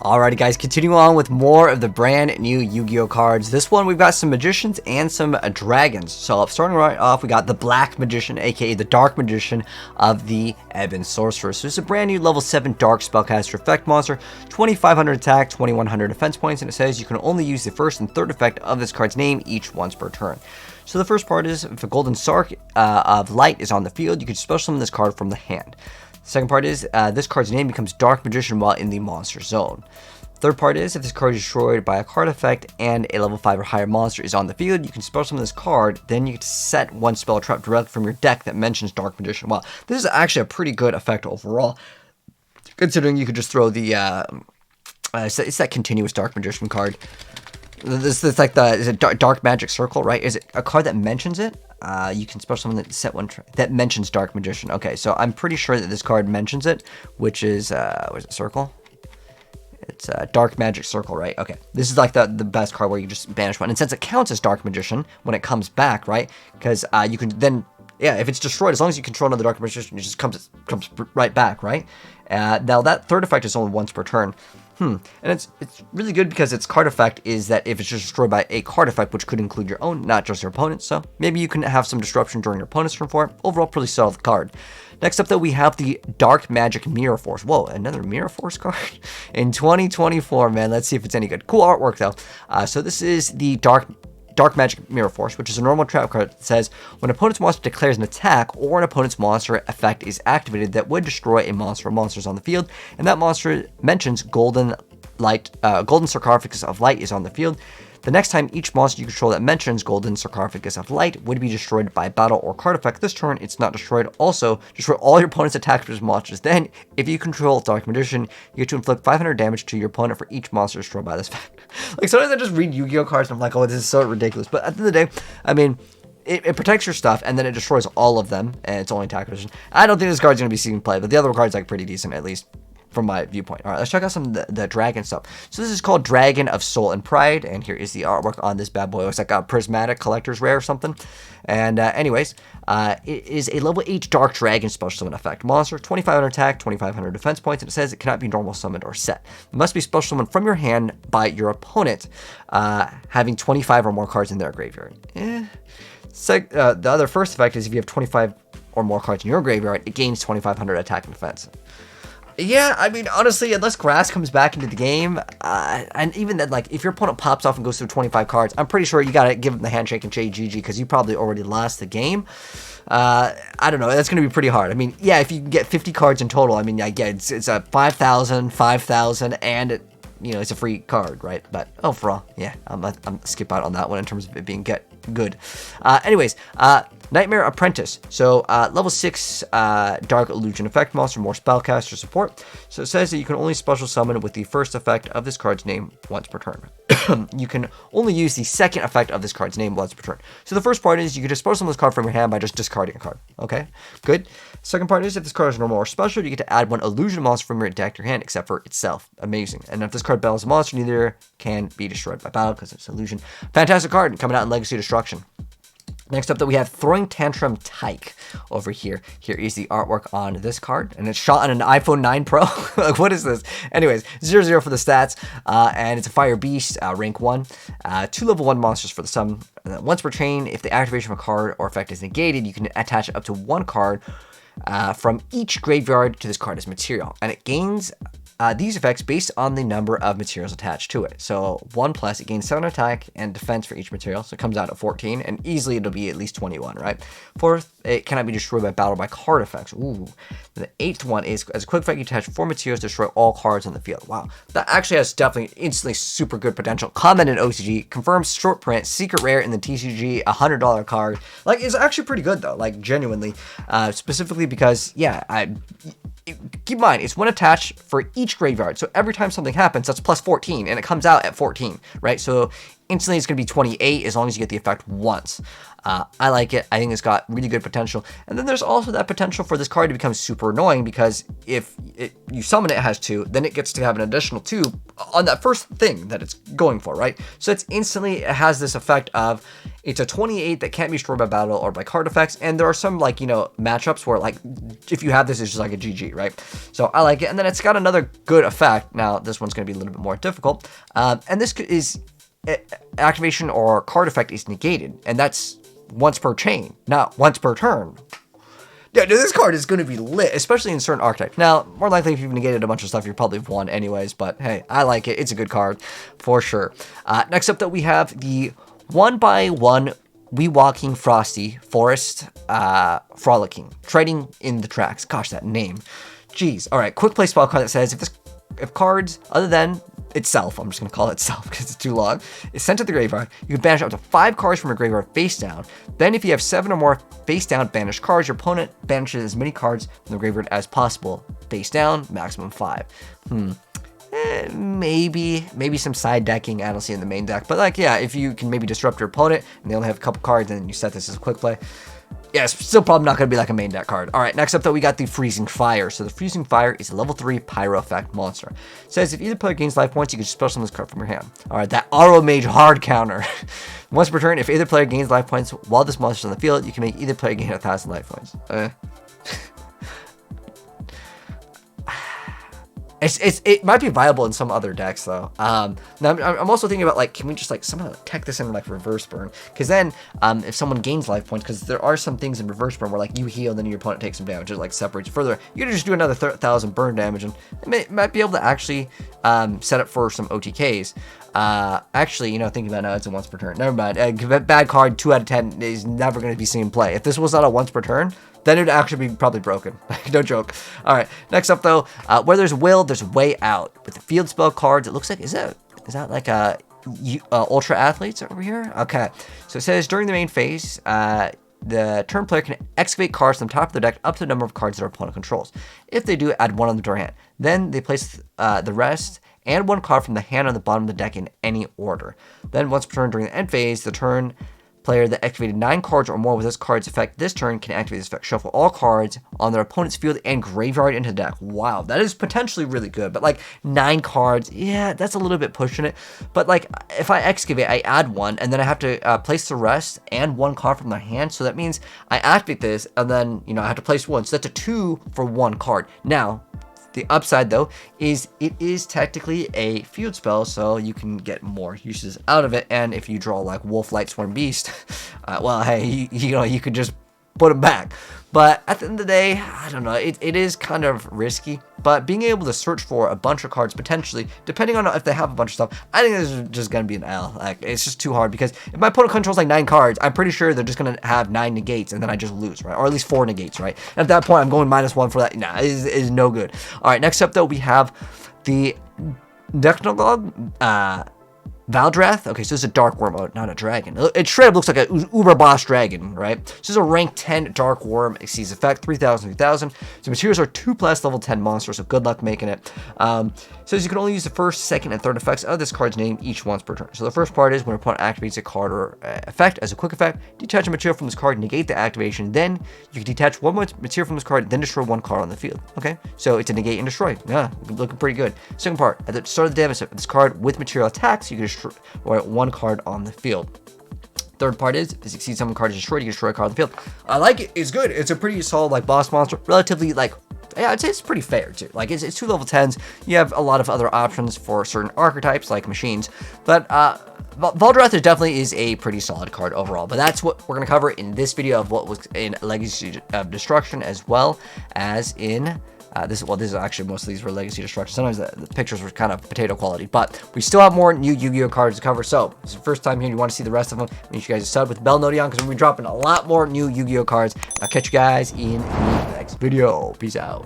Alrighty guys, continuing on with more of the brand new Yu-Gi-Oh cards. This one we've got some magicians and some dragons. So starting right off, we got the Black Magician, aka the Dark Magician of the Ebon Sorcerer. So it's a brand new level 7 Dark Spellcaster effect monster, 2500 attack, 2100 defense points, and it says you can only use the first and third effect of this card's name each once per turn. So the first part is, if a Golden Sark of Light is on the field, you can special summon this card from the hand. Second part is, this card's name becomes Dark Magician while in the monster zone. Third part is, if this card is destroyed by a card effect and a level 5 or higher monster is on the field, you can special summon this card, then you get to set one spell trap directly from your deck that mentions Dark Magician. Wow, this is actually a pretty good effect overall, considering you could just throw the, it's that continuous Dark Magician card. This is like the, is it Dark Magic Circle, right? Is it a card that mentions it? You can special summon that set one that mentions Dark Magician. Okay, so I'm pretty sure that this card mentions it, which is what is it, Circle? It's Dark Magic Circle, right? Okay, this is like the best card where you just banish one, and since it counts as Dark Magician when it comes back, right? Because you can then, yeah, if it's destroyed, as long as you control another Dark Magician, it just comes right back, right? Now that third effect is only once per turn. And it's really good because its card effect is that if it's just destroyed by a card effect, which could include your own, not just your opponent's, so maybe you can have some disruption during your opponent's turn for it. Overall, pretty solid card. Next up, though, we have the Dark Magic Mirror Force. Whoa, another Mirror Force card in 2024, man. Let's see if it's any good. Cool artwork, though. So this is the Dark Magic Mirror Force, which is a normal trap card that says when an opponent's monster declares an attack or an opponent's monster effect is activated that would destroy a monster or monsters on the field, and that monster mentions Golden Sarcophagus of Light is on the field, the next time each monster you control that mentions Golden Sarcophagus of Light would be destroyed by battle or card effect. This turn, it's not destroyed. Also, destroy all your opponent's attack versus monsters. Then, if you control Dark Magician, you get to inflict 500 damage to your opponent for each monster destroyed by this effect. Like, sometimes I just read Yu-Gi-Oh cards and I'm like, oh, this is so ridiculous. But at the end of the day, I mean, it protects your stuff, and then it destroys all of them, and it's only attack position. I don't think this card's going to be seeing play, but the other card's like pretty decent, at least from my viewpoint. All right, let's check out some of the dragon stuff. So this is called Dragon of Soul and Pride, and here is the artwork on this bad boy. It looks like a prismatic collector's rare or something. And anyways, it is a level 8 Dark Dragon special summon effect monster, 2500 attack, 2500 defense points, and it says it cannot be normal summoned or set. It must be special summoned from your hand by your opponent, having 25 or more cards in their graveyard. The other first effect is if you have 25 or more cards in your graveyard, it gains 2500 attack and defense. Yeah, I mean, honestly, unless grass comes back into the game, and even then, like, if your opponent pops off and goes through 25 cards, I'm pretty sure you gotta give him the handshake and say GG, because you probably already lost the game. I don't know, that's gonna be pretty hard. I mean, yeah, if you can get 50 cards in total, I mean, yeah, it's a 5,000, and it, you know, it's a free card, right? But overall, yeah, I'm skip out on that one in terms of it being good. Anyways, Nightmare Apprentice. So level 6 Dark Illusion effect monster, more spellcaster support. So it says that you can only special summon with the first effect of this card's name once per turn. You can only use the second effect of this card's name once per turn. So the first part is you can just special summon this card from your hand by just discarding a card. Okay, good. Second part is if this card is normal or special, you get to add one illusion monster from your deck to your hand except for itself. Amazing. And if this card battles a monster, neither can be destroyed by battle because it's illusion. Fantastic card coming out in Legacy Destruction. Next up, that we have Throwing Tantrum Tike over here. Here is the artwork on this card, and it's shot on an iPhone 9 Pro. Like, what is this? Anyways, 0/0 for the stats, and it's a Fire Beast, rank 1. 2 level 1 monsters for the sum. Once per chain, if the activation of a card or effect is negated, you can attach up to 1 card from each graveyard to this card as material, and it gains these effects based on the number of materials attached to it. So 1+, it gains 7 attack and defense for each material, so it comes out at 14, and easily it'll be at least 21, right? 4th, it cannot be destroyed by battle by card effects. Ooh. The 8th one is, as a quick effect, you attach 4 materials to destroy all cards on the field. Wow, that actually has definitely instantly super good potential. Comment in OCG, confirms short print, secret rare in the TCG, $100 card. Like, it's actually pretty good though, like genuinely, specifically because, yeah, keep in mind, it's 1 attach for each graveyard. So every time something happens, that's plus 14, and it comes out at 14, right? So instantly it's going to be 28 as long as you get the effect once. I like it. I think it's got really good potential. And then there's also that potential for this card to become super annoying because if you summon it has 2, then it gets to have an additional 2 on that first thing that it's going for, right? So it's instantly, it has this effect of, it's a 28 that can't be destroyed by battle or by card effects, and there are some, like, you know, matchups where, like, if you have this, it's just like a GG, right? So I like it, and then it's got another good effect. Now, this one's going to be a little bit more difficult, and this is, activation or card effect is negated, and that's once per chain, not once per turn. Yeah, dude, this card is going to be lit, especially in certain archetypes. Now, more likely, if you've negated a bunch of stuff, you probably have won anyways, but hey, I like it. It's a good card, for sure. Next up, though, we have the 1/1 Walking Frosty Forest Frolicking, Trading in the Tracks. Gosh, that name. Jeez. All right, quick play spell card that says, if cards other than itself, I'm just going to call it itself because it's too long, is sent to the graveyard, you can banish up to 5 cards from your graveyard face down. Then if you have 7 or more face down banished cards, your opponent banishes as many cards from the graveyard as possible. Face down, maximum 5. Maybe some side decking. I don't see it in the main deck. But, like, yeah, if you can maybe disrupt your opponent and they only have a couple cards and then you set this as a quick play, yeah, it's still probably not going to be like a main deck card. All right, next up, though, we got the Freezing Fire. So the Freezing Fire is a level 3 Pyro effect monster. It says if either player gains life points, you can special summon this card from your hand. All right, that Auro Mage hard counter. Once per turn, if either player gains life points while this monster is on the field, you can make either player gain 1,000 life points. It might be viable in some other decks, though. Now I'm also thinking about, like, can we just, like, somehow tech this in, like, reverse burn? Because then, if someone gains life points, because there are some things in reverse burn where, like, you heal, then your opponent takes some damage, it, like, separates further. You can just do another 1,000 burn damage, and it might be able to actually set up for some OTKs. Actually, you know, thinking about it now, it's a once per turn. Never mind. Bad card, 2 out of 10 is never going to be seen in play. If this was not a once per turn, then it would actually be probably broken. No joke. All right. Next up, though, where there's will, there's way out. With the field spell cards, it looks like, is that like a Ultra Athletes over here? Okay. So it says during the main phase, the turn player can excavate cards from the top of the deck up to the number of cards their opponent controls. If they do, add 1 on the hand. Then they place the rest and 1 card from the hand on the bottom of the deck in any order. Then once per turn during the end phase, the turn player that activated 9 cards or more with this card's effect this turn can activate this effect. Shuffle all cards on their opponent's field and graveyard into the deck. Wow, that is potentially really good. But, like, 9 cards, yeah, that's a little bit pushing it. But, like, if I excavate, I add 1, and then I have to place the rest and 1 card from their hand. So that means I activate this, and then, you know, I have to place 1. So that's a 2 for 1 card. Now, the upside, though, is it is technically a field spell, so you can get more uses out of it. And if you draw, like, Wolf, Light, Swarm, Beast, well, hey, you know, you could just put them back. But at the end of the day, I don't know, it is kind of risky. But being able to search for a bunch of cards, potentially, depending on if they have a bunch of stuff, I think this is just going to be an L. Like, it's just too hard, because if my opponent controls, like, 9 cards, I'm pretty sure they're just going to have 9 negates, and then I just lose, right? Or at least 4 negates, right? And at that point, I'm going -1 for that. Nah, it is no good. All right, next up, though, we have the Valrath. Okay, so this is a dark worm, not a dragon. It straight up looks like an uber boss dragon, right? So this is a rank 10 dark worm, exceeds effect, 3,000, 3,000. So materials are 2+ level 10 monsters, so good luck making it. Says you can only use the first, second, and third effects of this card's name each once per turn. So the first part is when an opponent activates a card or effect as a quick effect, detach a material from this card, negate the activation. Then you can detach 1 material from this card, then destroy 1 card on the field. Okay, so it's a negate and destroy. Yeah, looking pretty good. Second part, at the start of the damage step, this card with material attacks, you can destroy 1 card on the field. Third part is, if it succeeds, someone card is destroyed, you can destroy a card on the field. I like it. It's good. It's a pretty solid, like, boss monster. Relatively, like, yeah, I'd say it's pretty fair, too. Like, it's 2 level 10s. You have a lot of other options for certain archetypes, like machines. But Valrath definitely is a pretty solid card overall. But that's what we're going to cover in this video of what was in Legacy of Destruction, as well as in... this is actually, most of these were Legacy Destruction. Sometimes the pictures were kind of potato quality, but we still have more new Yu-Gi-Oh cards to cover. So, if it's the first time here and you want to see the rest of them, make sure you guys sub with the bell notification on, because we'll be dropping a lot more new Yu-Gi-Oh cards. I'll catch you guys in the next video. Peace out.